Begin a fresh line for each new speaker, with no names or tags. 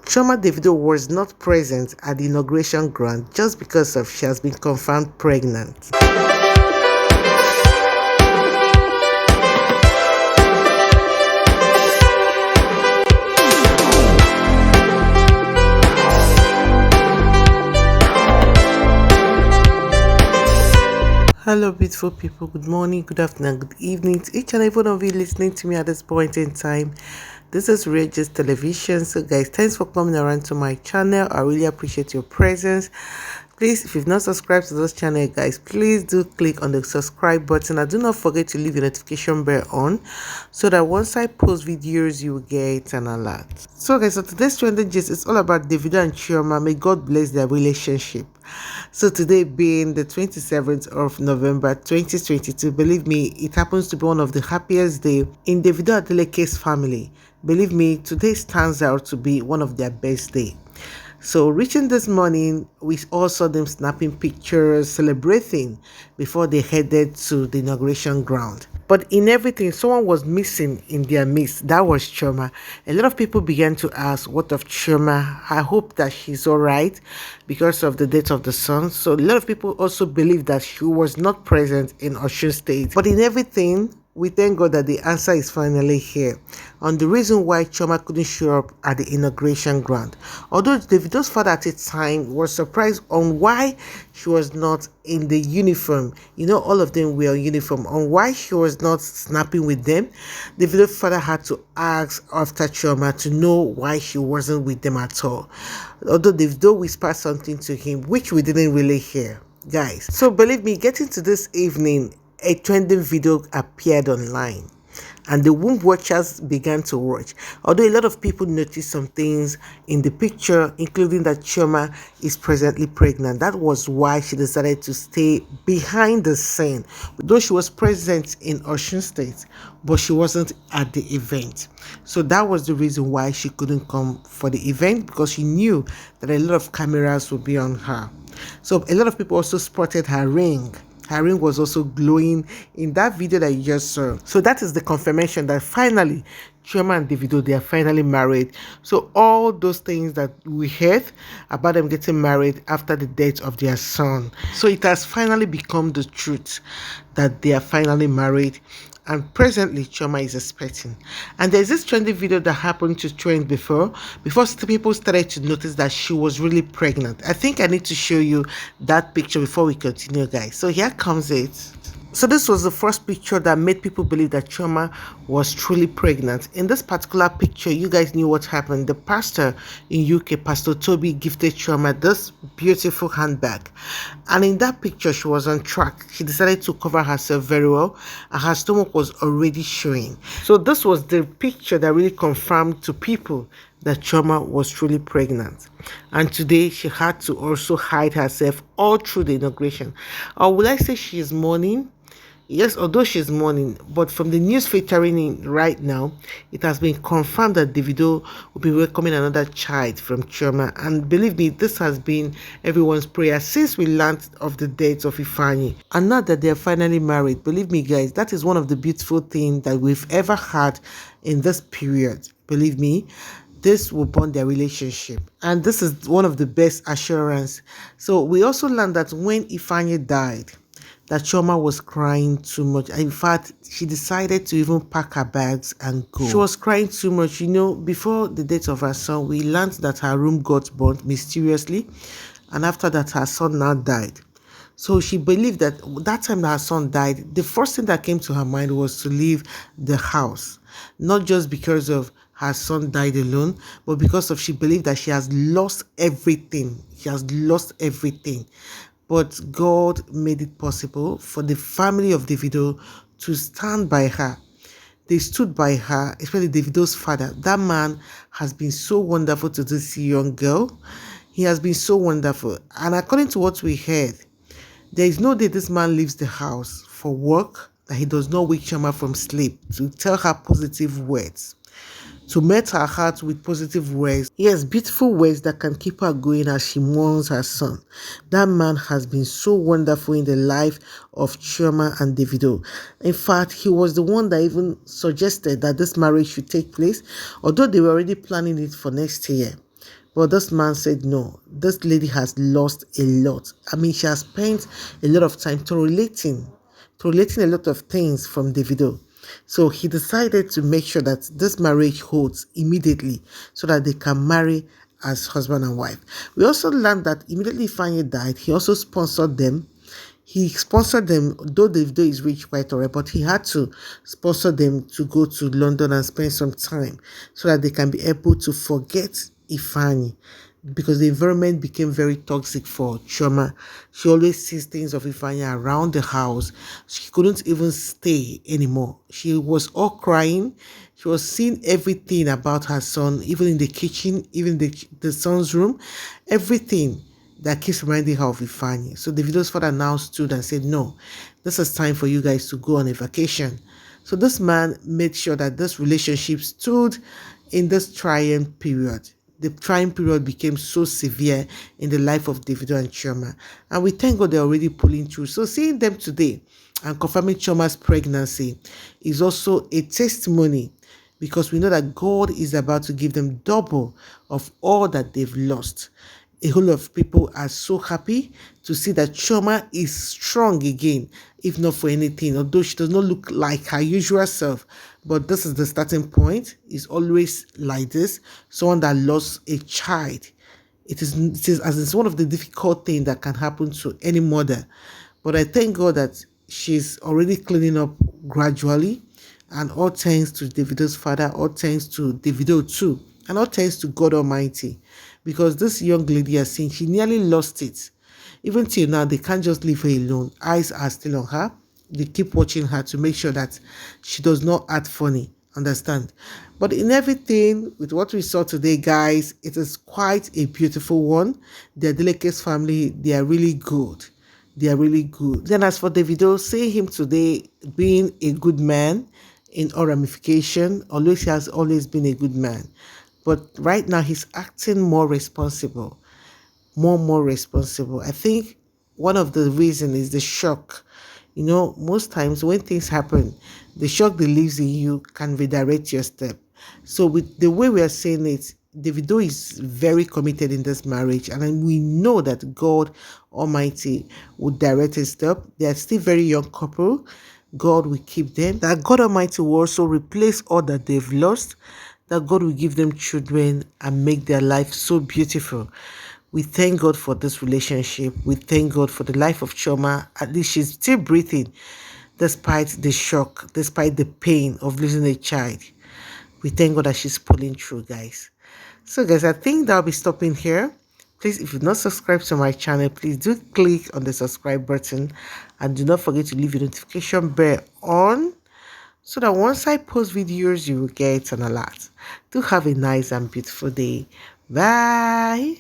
Chioma Davido was not present at the inauguration grant just because of she has been confirmed pregnant. Hello beautiful people, good morning, good afternoon, good evening to each and every one of you listening to me at this point in time. This is âllegêd Television. So guys, thanks for coming around to my channel. I really appreciate your presence. Please, if you've not subscribed to this channel, guys, please do click on the subscribe button and do not forget to leave your notification bell on so that once I post videos you will get an alert. So guys, so today's trending gist is all about Davido and Chioma. May God bless their relationship. So today being the 27th of November 2022, believe me, it happens to be one of the happiest days in Davido Adeleke's family. Believe me, today stands out to be one of their best days. So reaching this morning, we all saw them snapping pictures, celebrating before they headed to the inauguration ground. But in everything, someone was missing in their midst. That was Chioma. A lot of people began to ask, what of Chioma? I hope that she's all right because of the death of the son. So a lot of people also believe that she was not present in Osun State. But in everything, we thank God that the answer is finally here on the reason why Chioma couldn't show up at the inauguration grant. Although Davido's father at the time was surprised on why she was not in the uniform, you know, all of them were in uniform, on why she was not snapping with them. Davido's father had to ask after Chioma to know why she wasn't with them at all. Although Davido whispered something to him, which we didn't really hear, guys. So believe me, getting to this evening, a trending video appeared online and the womb watchers began to watch. Although a lot of people noticed some things in the picture, including that Chioma is presently pregnant. That was why she decided to stay behind the scene. Though she was present in Osun State, but she wasn't at the event. So that was the reason why she couldn't come for the event, because she knew that a lot of cameras would be on her. So a lot of people also spotted her ring. Her ring was also glowing in that video that you just saw. So that is the confirmation that finally Chioma and Davido, they are finally married. So all those things that we heard about them getting married after the death of their son, so it has finally become the truth that they are finally married. And presently Chioma is expecting. And there's this trendy video that happened to trend before people started to notice that she was really pregnant. I think I need to show you that picture before we continue, guys. So here comes it. So this was the first picture that made people believe that Chioma was truly pregnant. In this particular picture, you guys knew what happened. The pastor in UK, Pastor Toby, gifted Chioma this beautiful handbag. And in that picture, she was on track. She decided to cover herself very well, and her stomach was already showing. So this was the picture that really confirmed to people that Chioma was truly pregnant. And today she had to also hide herself all through the inauguration. Or will I say she is mourning? Yes, although she's mourning, but from the news filtering in right now, it has been confirmed that Davido will be welcoming another child from Chioma. And believe me, this has been everyone's prayer since we learned of the death of Ifeanyi. And now that they are finally married, believe me, guys, that is one of the beautiful things that we've ever had in this period. Believe me, this will bond their relationship, and this is one of the best assurance. So we also learned that when Ifeanyi died, that Chioma was crying too much. In fact, she decided to even pack her bags and go. She was crying too much. You know, before the death of her son, we learned that her room got burnt mysteriously, and after that, her son now died. So she believed that that time that her son died, the first thing that came to her mind was to leave the house, not just because of her son died alone, but because of she believed that she has lost everything. She has lost everything. But God made it possible for the family of Davido to stand by her. They stood by her, especially Davido's father. That man has been so wonderful to this young girl. He has been so wonderful. And according to what we heard, there is no day this man leaves the house for work that he does not wake Chioma from sleep to tell her positive words, to melt her heart with positive words. Yes, beautiful words that can keep her going as she mourns her son. That man has been so wonderful in the life of Chioma and Davido. In fact, he was the one that even suggested that this marriage should take place, although they were already planning it for next year. But this man said no. This lady has lost a lot. I mean, she has spent a lot of time tolerating a lot of things from Davido. So he decided to make sure that this marriage holds immediately so that they can marry as husband and wife. We also learned that immediately Ifeanyi died, he also sponsored them. He sponsored them, though Davido is rich quite alright, but he had to sponsor them to go to London and spend some time so that they can be able to forget Ifeanyi, because the environment became very toxic for Chioma. She always sees things of Ifeanyi around the house. She couldn't even stay anymore. She was all crying. She was seeing everything about her son, even in the kitchen, even the son's room, everything that keeps reminding her of Ifeanyi. So Davido's father now stood and said, no, this is time for you guys to go on a vacation. So this man made sure that this relationship stood in this trying period. The trying period became so severe in the life of Davido and Chioma. And we thank God they're already pulling through. So seeing them today and confirming Chioma's pregnancy is also a testimony, because we know that God is about to give them double of all that they've lost. A whole lot of people are so happy to see that Chioma is strong again, if not for anything, although she does not look like her usual self. But this is the starting point. It's always like this. Someone that lost a child. It's one of the difficult things that can happen to any mother. But I thank God that she's already cleaning up gradually. And all thanks to Davido's father, all thanks to Davido too, and all thanks to God Almighty. Because this young lady has seen, she nearly lost it. Even till now, they can't just leave her alone. Eyes are still on her. They keep watching her to make sure that she does not act funny. Understand? But in everything, with what we saw today, guys, it is quite a beautiful one. The Adeleke's family, they are really good. They are really good. Then as for Davido, seeing him today being a good man in all ramification, always he has always been a good man. But right now he's acting more responsible, more responsible. I think one of the reasons is the shock. You know, most times when things happen, the shock that lives in you can redirect your step. So with the way we are saying it, Davido is very committed in this marriage, and we know that God Almighty will direct his step. They are still very young couple. God will keep them. That God Almighty will also replace all that they've lost. That God will give them children and make their life so beautiful. We thank God for this relationship. We thank God for the life of Chioma. At least she's still breathing despite the shock, despite the pain of losing a child. We thank God that she's pulling through, guys. So, guys, I think that I'll be stopping here. Please, if you've not subscribed to my channel, please do click on the subscribe button. And do not forget to leave your notification bell on, so that once I post videos, you will get an alert. Do have a nice and beautiful day. Bye.